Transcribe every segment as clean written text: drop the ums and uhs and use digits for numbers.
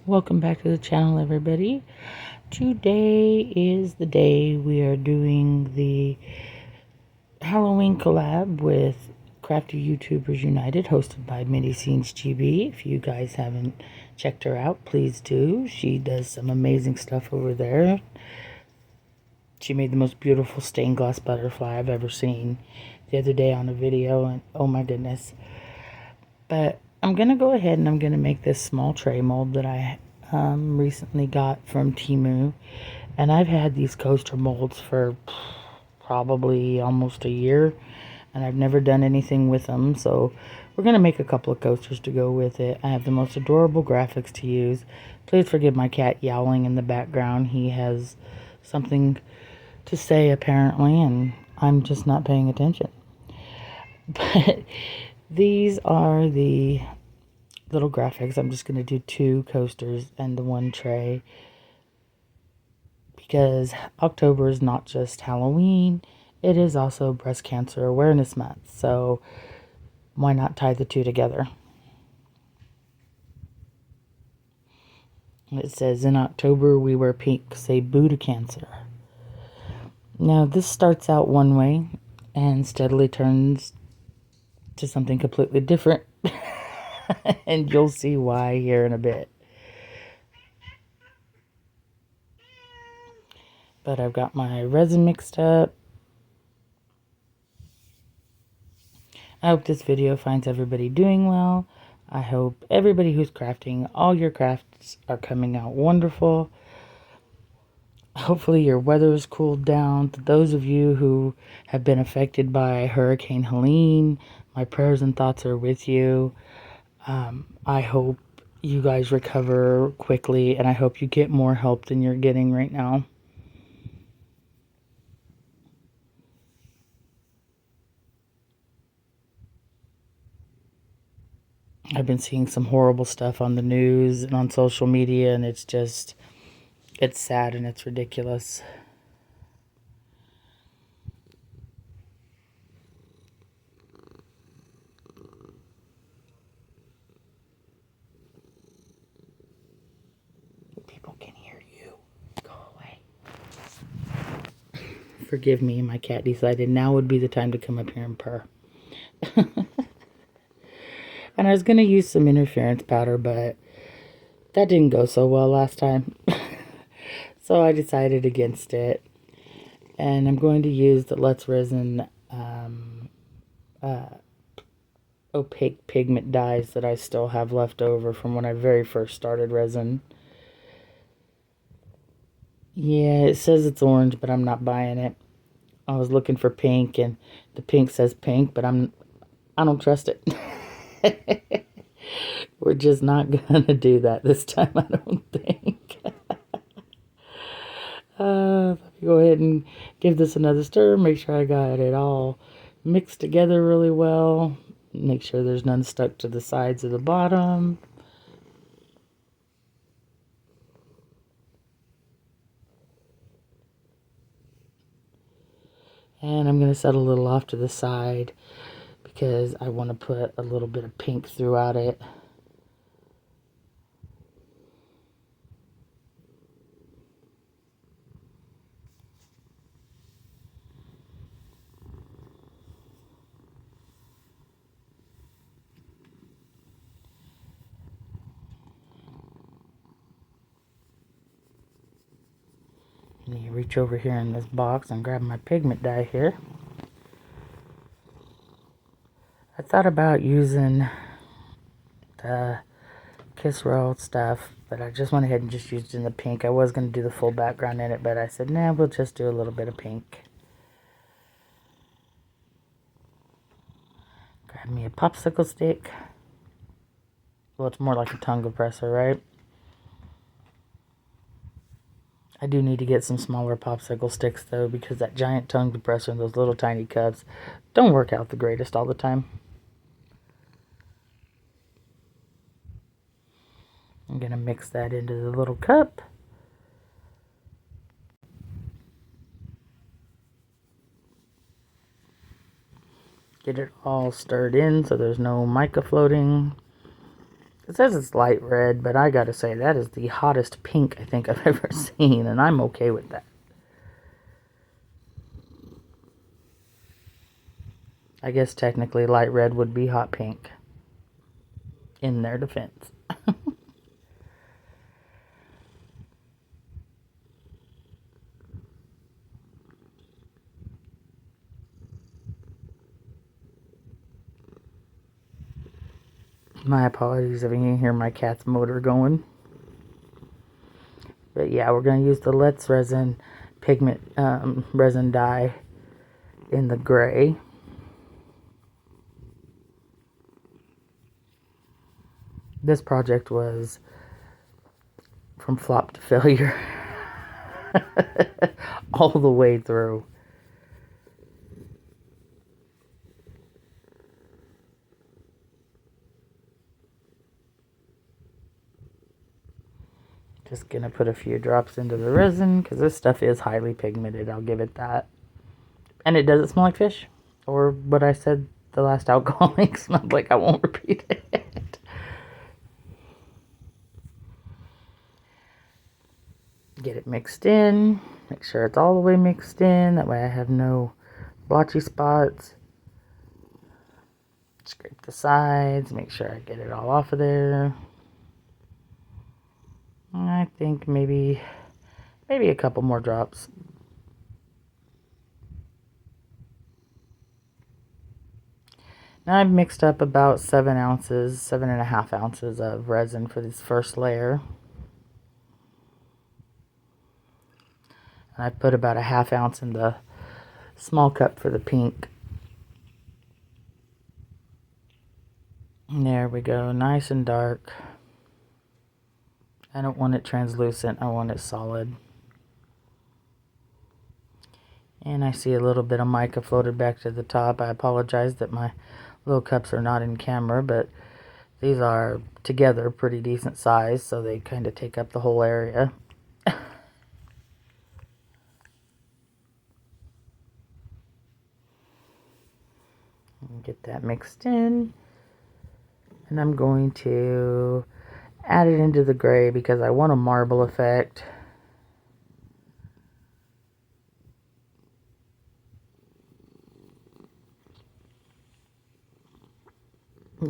Welcome back to the channel, everybody. Today is the day we are doing the Halloween collab with Crafty YouTubers United, hosted by MiniScenesGB. If you guys haven't checked her out, please do. She does some amazing stuff over there. She made the most beautiful stained glass butterfly I've ever seen the other day on a video, and oh my goodness. But I'm going to go ahead and I'm going to make this small tray mold that I recently got from Temu. And I've had these coaster molds for probably almost a year. And I've never done anything with them. So we're going to make a couple of coasters to go with it. I have the most adorable graphics to use. Please forgive my cat yowling in the background. He has something to say apparently, and I'm just not paying attention. But these are the little graphics. I'm just going to do 2 coasters and the 1 tray, because October is not just Halloween, it is also Breast Cancer Awareness Month, so why not tie the 2 together? It says, in October we wear pink, say boo to cancer. Now this starts out one way and steadily turns to something completely different. And you'll see why here in a bit. But I've got my resin mixed up. I hope this video finds everybody doing well. I hope everybody who's crafting, all your crafts are coming out wonderful. Hopefully your weather's cooled down. To those of you who have been affected by Hurricane Helene, my prayers and thoughts are with you. I hope you guys recover quickly, and I hope you get more help than you're getting right now. I've been seeing some horrible stuff on the news and on social media, and it's sad and it's ridiculous. People can hear you. Go away. Forgive me, my cat decided now would be the time to come up here and purr. And I was going to use some interference powder, but that didn't go so well last time. So I decided against it. And I'm going to use the Let's Resin opaque pigment dyes that I still have left over from when I very first started resin. Yeah, it says it's orange, but I'm not buying it. I was looking for pink, and the pink says pink, but I don't trust it. We're just not gonna do that this time, I don't think. Let me go ahead and give this another stir. Make sure I got it all mixed together really well. Make sure there's none stuck to the sides of the bottom. And I'm going to set a little off to the side because I want to put a little bit of pink throughout it. Let me reach over here in this box and grab my pigment dye here. I thought about using the Kiss Roll stuff, but I just went ahead and just used it in the pink. I was going to do the full background in it, but I said, nah, we'll just do a little bit of pink. Grab me a popsicle stick. Well, it's more like a tongue depressor, right? I do need to get some smaller popsicle sticks, though, because that giant tongue depressor and those little tiny cups don't work out the greatest all the time. I'm going to mix that into the little cup. Get it all stirred in so there's no mica floating. It says it's light red, but I gotta say that is the hottest pink I think I've ever seen, and I'm okay with that. I guess technically light red would be hot pink in their defense. My apologies if you can hear my cat's motor going. But yeah, we're going to use the Let's Resin pigment resin dye in the gray. This project was from flop to failure all the way through. Just gonna put a few drops into the resin because this stuff is highly pigmented, I'll give it that. And it doesn't smell like fish, or what I said the last alcohol ink smelled like. I won't repeat it. Get it mixed in, make sure it's all the way mixed in, that way I have no blotchy spots. Scrape the sides, make sure I get it all off of there. I think maybe a couple more drops. Now I've mixed up about 7.5 ounces of resin for this first layer. And I put about a 1/2 ounce in the small cup for the pink. And there we go, nice and dark. I don't want it translucent, I want it solid. And I see a little bit of mica floated back to the top. I apologize that my little cups are not in camera, but these are together pretty decent size, so they kind of take up the whole area. Get that mixed in. And I'm going to add it into the gray because I want a marble effect.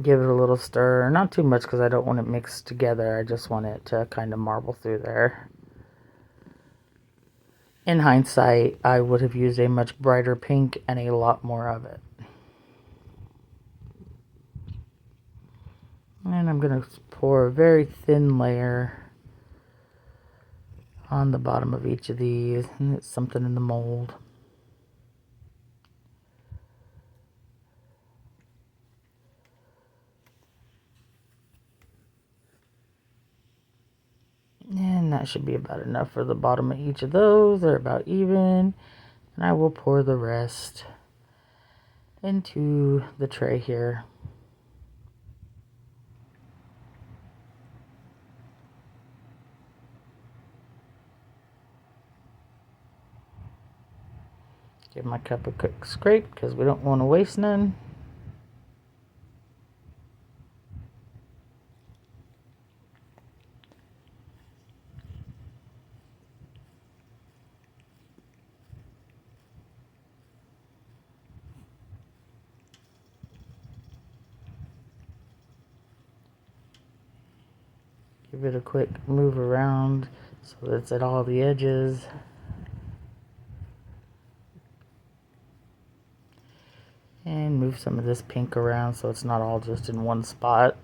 Give it a little stir, not too much because I don't want it mixed together. I just want it to kind of marble through there. In hindsight, I would have used a much brighter pink and a lot more of it. And I'm going to pour a very thin layer on the bottom of each of these, and it's something in the mold. And that should be about enough for the bottom of each of those. They're about even. And I will pour the rest into the tray here. Give my cup a quick scrape because we don't want to waste none. Give it a quick move around so that it's at all the edges. And move some of this pink around so it's not all just in one spot.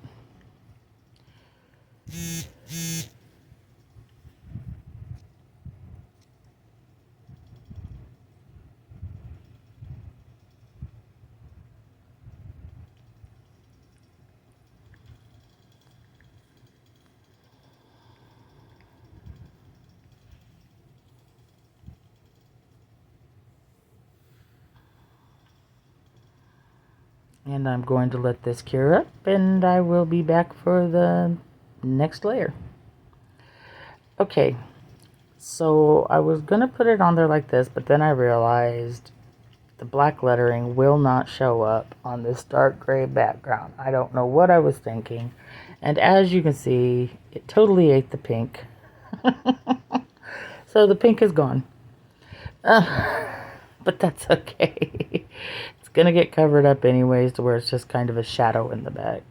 And I'm going to let this cure up, and I will be back for the next layer. Okay, so I was going to put it on there like this, but then I realized the black lettering will not show up on this dark gray background. I don't know what I was thinking. And as you can see, it totally ate the pink. So the pink is gone. But that's okay. It's going to get covered up anyways to where it's just kind of a shadow in the back.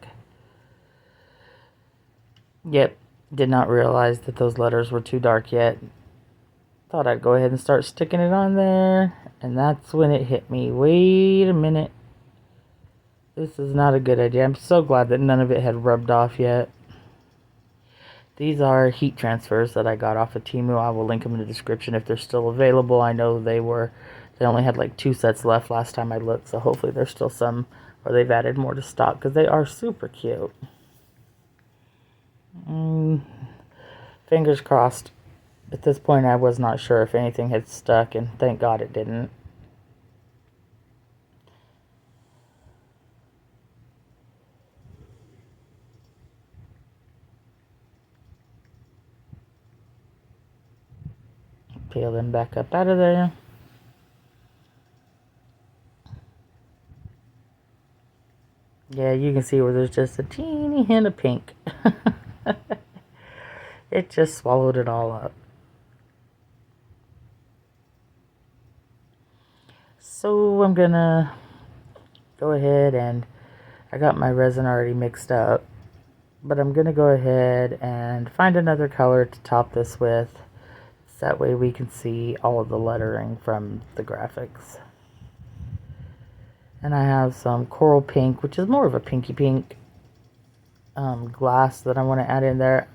Yep, did not realize that those letters were too dark yet. Thought I'd go ahead and start sticking it on there. And that's when it hit me. Wait a minute. This is not a good idea. I'm so glad that none of it had rubbed off yet. These are heat transfers that I got off of Temu. I will link them in the description if they're still available. I know they only had like 2 sets left last time I looked. So hopefully there's still some, or they've added more to stock because they are super cute. Fingers crossed. At this point I was not sure if anything had stuck, and thank God it didn't. Peel them back up out of there. Yeah, you can see where there's just a teeny hint of pink. It just swallowed it all up. So I'm gonna go ahead and I got my resin already mixed up, but I'm gonna go ahead and find another color to top this with, so that way we can see all of the lettering from the graphics. And I have some coral pink, which is more of a pinky pink glass that I want to add in there.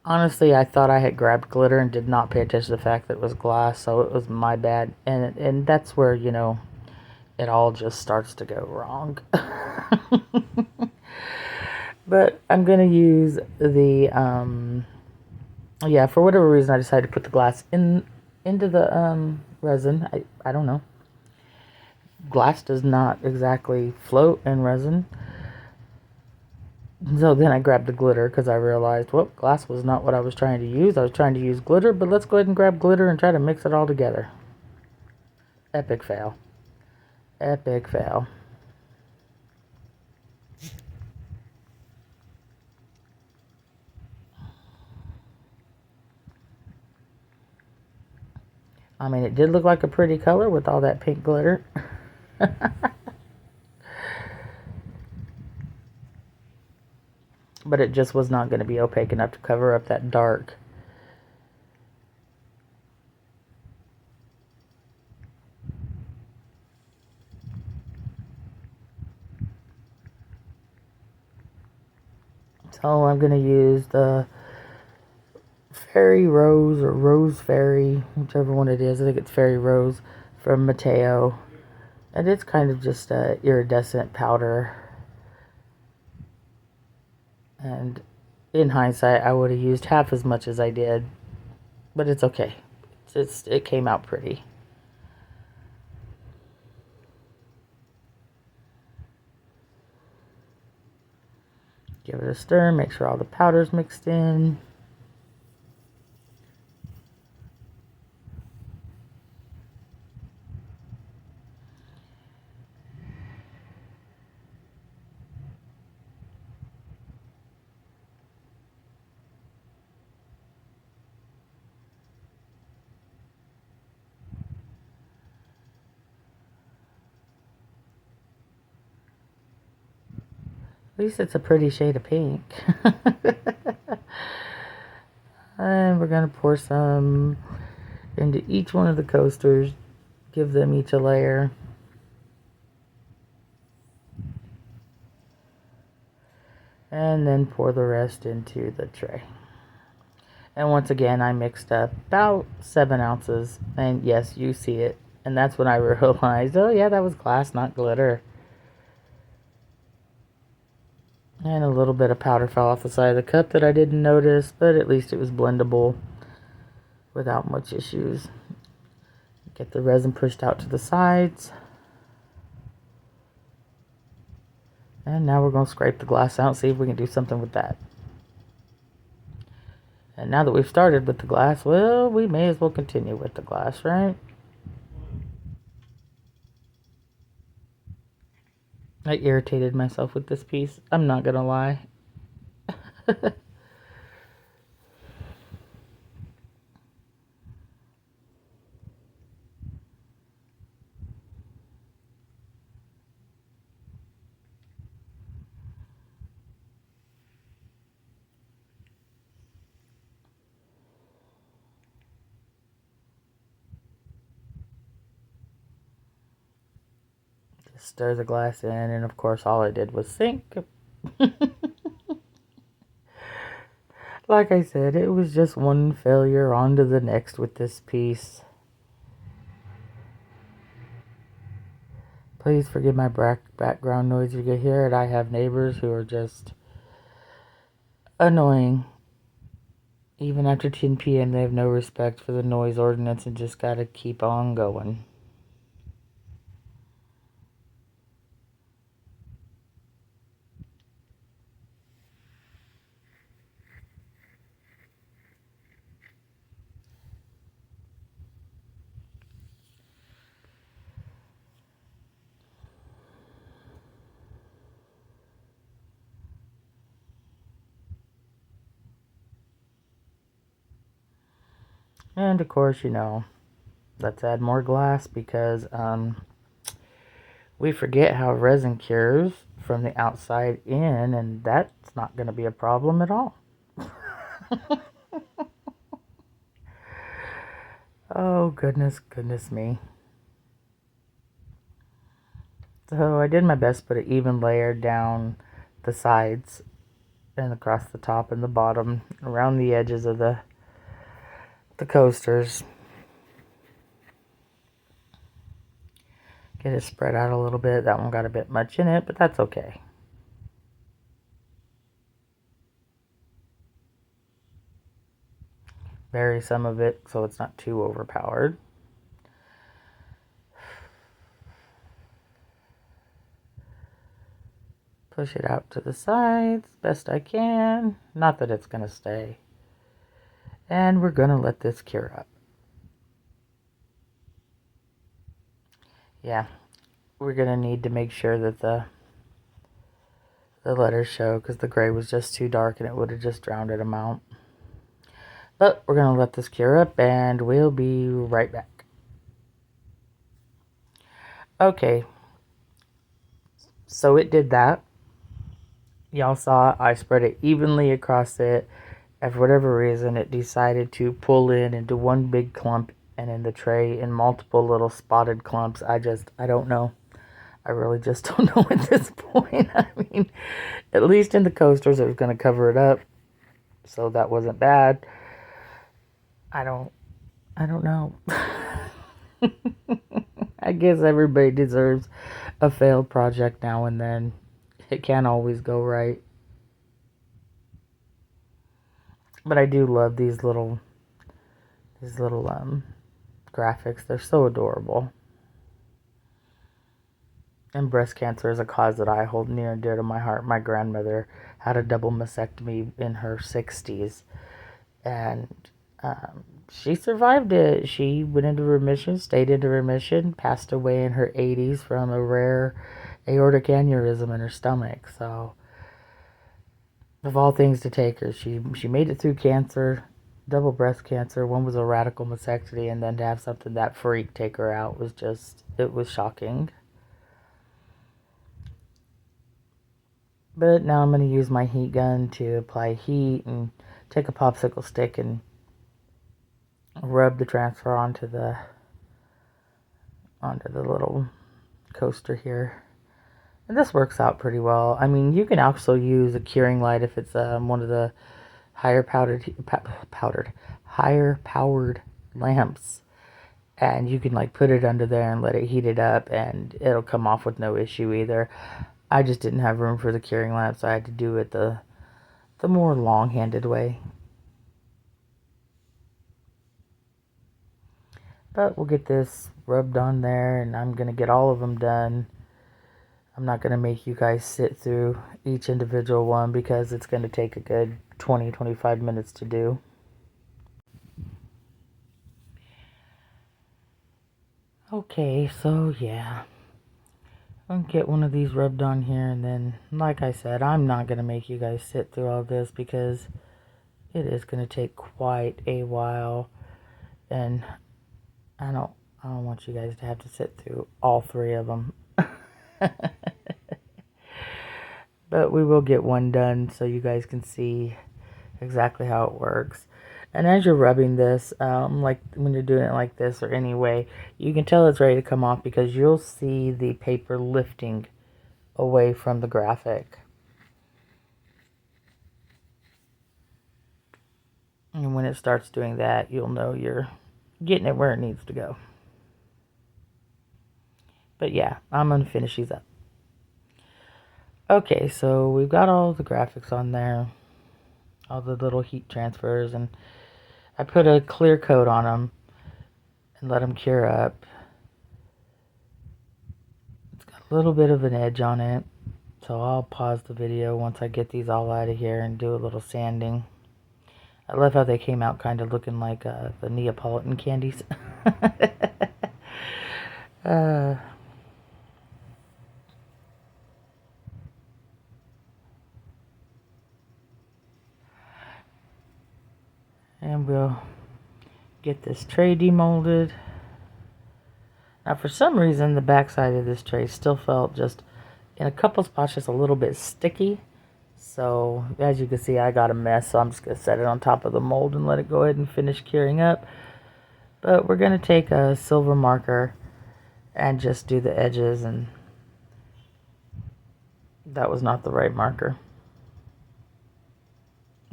Honestly, I thought I had grabbed glitter and did not pay attention to the fact that it was glass, so it was my bad. And that's where, you know, it all just starts to go wrong. But I'm going to use the, yeah, for whatever reason I decided to put the glass into the resin. I don't know. Glass does not exactly float in resin. So then I grabbed the glitter because I realized, whoop, glass was not what I was trying to use. I was trying to use glitter, but let's go ahead and grab glitter and try to mix it all together. Epic fail. Epic fail. I mean, it did look like a pretty color with all that pink glitter. But it just was not going to be opaque enough to cover up that dark. So I'm going to use the Fairy Rose or Rose Fairy, whichever one it is. I think it's Fairy Rose from Mateo. And it's kind of just a iridescent powder. And in hindsight, I would have used half as much as I did. But it's okay. It came out pretty. Give it a stir, make sure all the powder's mixed in. At least it's a pretty shade of pink. And we're going to pour some into each one of the coasters. Give them each a layer. And then pour the rest into the tray. And once again, I mixed up about 7 ounces. And yes, you see it. And that's when I realized, oh yeah, that was glass, not glitter. And a little bit of powder fell off the side of the cup that I didn't notice, but at least it was blendable without much issues. Get the resin pushed out to the sides. And now we're going to scrape the glass out and see if we can do something with that. And now that we've started with the glass, well, we may as well continue with the glass, right? I irritated myself with this piece. I'm not gonna lie. Just stir the glass in, and of course all I did was sink. Like I said, it was just one failure on to the next with this piece. Please forgive my background noise if you can hear it. I have neighbors who are just annoying. Even after 10 p.m., they have no respect for the noise ordinance and just gotta keep on going. And of course, you know, let's add more glass because we forget how resin cures from the outside in, and that's not going to be a problem at all. Oh, goodness me. So I did my best to put an even layer down the sides and across the top and the bottom, around the edges of the coasters. Get it spread out a little bit. That one got a bit much in it, but that's okay. Vary some of it so it's not too overpowered. Push it out to the sides best I can. Not that it's going to stay. And we're going to let this cure up. Yeah, we're going to need to make sure that the letters show, because the gray was just too dark and it would have just drowned them out. But we're going to let this cure up and we'll be right back. Okay, so it did that. Y'all saw I spread it evenly across it, and for whatever reason it decided to pull in into one big clump and in the tray in multiple little spotted clumps. I don't know. I really just don't know at this point. I mean, at least in the coasters it was going to cover it up, so that wasn't bad. I don't know. I guess everybody deserves a failed project now and then. It can't always go right. But I do love these little graphics. They're so adorable. And breast cancer is a cause that I hold near and dear to my heart. My grandmother had a double mastectomy in her 60s, and she survived it. She went into remission, stayed into remission, passed away in her 80s from a rare aortic aneurysm in her stomach. So, of all things to take her, she made it through cancer, double breast cancer. One was a radical mastectomy, and then to have something that freak take her out was just, it was shocking. But now I'm going to use my heat gun to apply heat and take a popsicle stick and rub the transfer onto the little coaster here. And this works out pretty well. I mean, you can also use a curing light if it's one of the higher powered lamps, and you can like put it under there and let it heat it up, and it'll come off with no issue either. I just didn't have room for the curing lamp, so I had to do it the more long-handed way. But we'll get this rubbed on there, and I'm going to get all of them done. I'm not going to make you guys sit through each individual one because it's going to take a good 20-25 minutes to do. Okay, so yeah. I'll get one of these rubbed on here, and then, like I said, I'm not going to make you guys sit through all this because it is going to take quite a while, and I don't want you guys to have to sit through all 3 of them. But we will get one done so you guys can see exactly how it works. And as you're rubbing this, like when you're doing it like this or any way, you can tell it's ready to come off because you'll see the paper lifting away from the graphic. And when it starts doing that, you'll know you're getting it where it needs to go. But yeah, I'm going to finish these up. Okay, so we've got all the graphics on there, all the little heat transfers, and I put a clear coat on them and let them cure up. It's got a little bit of an edge on it, so I'll pause the video once I get these all out of here and do a little sanding. I love how they came out kind of looking like the Neapolitan candies. And we'll get this tray demolded. Now for some reason the back side of this tray still felt just in a couple spots just a little bit sticky. So as you can see, I got a mess, so I'm just going to set it on top of the mold and let it go ahead and finish curing up. But we're going to take a silver marker and just do the edges, and that was not the right marker.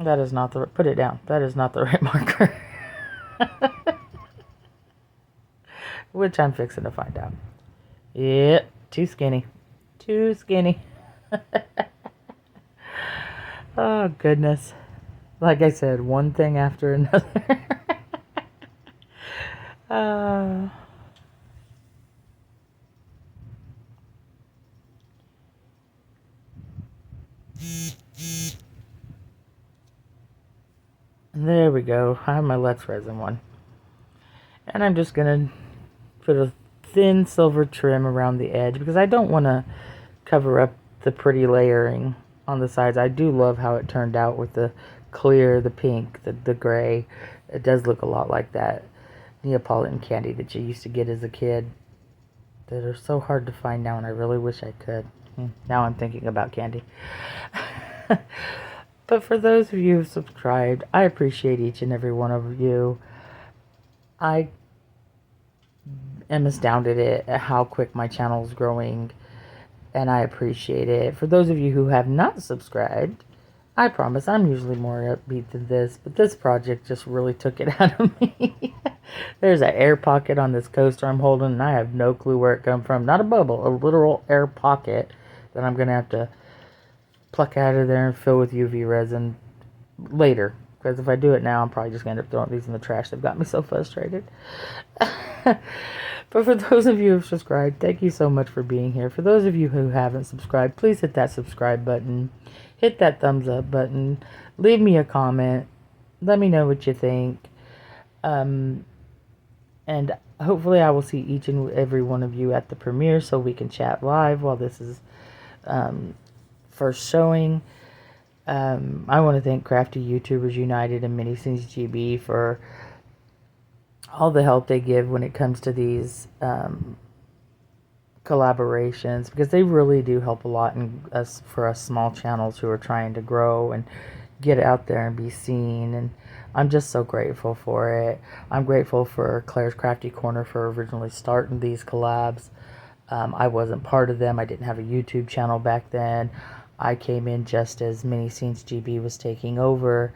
That is not the, put it down. That is not the right marker. Which I'm fixing to find out. Yep, too skinny. Too skinny. Oh, goodness. Like I said, one thing after another. There we go. I have my Let's Resin one. And I'm just going to put a thin silver trim around the edge because I don't want to cover up the pretty layering on the sides. I do love how it turned out with the clear, the pink, the gray. It does look a lot like that Neapolitan candy that you used to get as a kid that are so hard to find now, and I really wish I could. Now I'm thinking about candy. But for those of you who subscribed, I appreciate each and every one of you. I am astounded at how quick my channel is growing, and I appreciate it. For those of you who have not subscribed, I promise I'm usually more upbeat than this, but this project just really took it out of me. There's an air pocket on this coaster I'm holding, and I have no clue where it come from. Not a bubble, a literal air pocket that I'm going to have to pluck out of there and fill with UV resin later. Because if I do it now, I'm probably just going to end up throwing these in the trash. They've got me so frustrated. But for those of you who have subscribed, thank you so much for being here. For those of you who haven't subscribed, please hit that subscribe button. Hit that thumbs up button. Leave me a comment. Let me know what you think. And hopefully I will see each and every one of you at the premiere so we can chat live while this is first showing. I want to thank Crafty YouTubers United and MiniScenesGB for all the help they give when it comes to these collaborations, because they really do help a lot for us small channels who are trying to grow and get out there and be seen. And I'm just so grateful for it. I'm grateful for Claire's Crafty Corner for originally starting these collabs. I wasn't part of them. I didn't have a YouTube channel back then. I came in just as MiniScenesGB was taking over.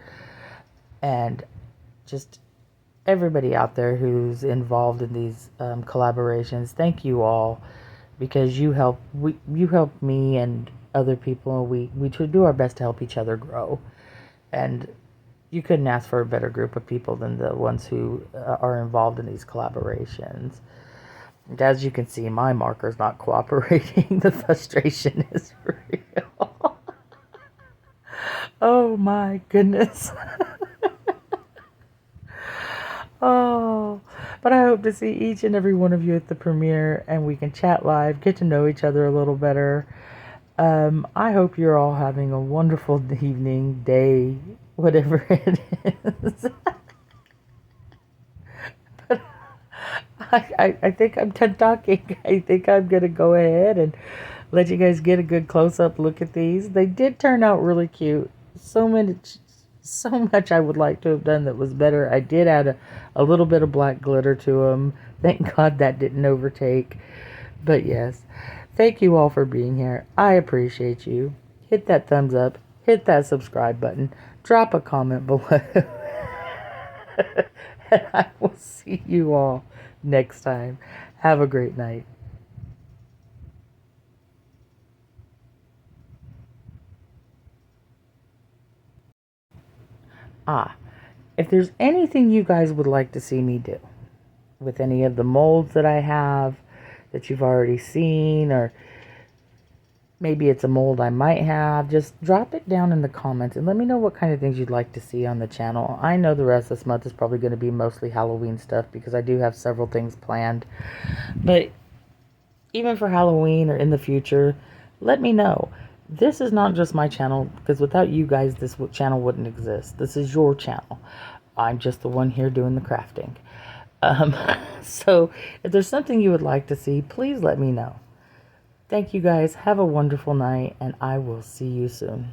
And just everybody out there who's involved in these collaborations, thank you all, because you help me and other people. We do our best to help each other grow, and you couldn't ask for a better group of people than the ones who are involved in these collaborations. And as you can see, my marker's not cooperating. The frustration is real. Oh my goodness. Oh, But I hope to see each and every one of you at the premiere, and we can chat live, get to know each other a little better. I hope you're all having a wonderful evening, day, whatever it is. But I think I'm done talking. I think I'm going to go ahead and let you guys get a good close-up look at these. They did turn out really cute. So much I would like to have done that was better. I did add a little bit of black glitter to them. Thank God that didn't overtake. But yes, thank you all for being here. I appreciate you. Hit that thumbs up. Hit that subscribe button. Drop a comment below. And I will see you all next time. Have a great night. If there's anything you guys would like to see me do with any of the molds that I have that you've already seen, or maybe it's a mold I might have, just drop it down in the comments and let me know what kind of things you'd like to see on the channel. I know the rest of this month is probably going to be mostly Halloween stuff because I do have several things planned. But even for Halloween or in the future, let me know. This is not just my channel, because without you guys, this channel wouldn't exist. This is your channel. I'm just the one here doing the crafting. So if there's something you would like to see, please let me know. Thank you guys. Have a wonderful night, and I will see you soon.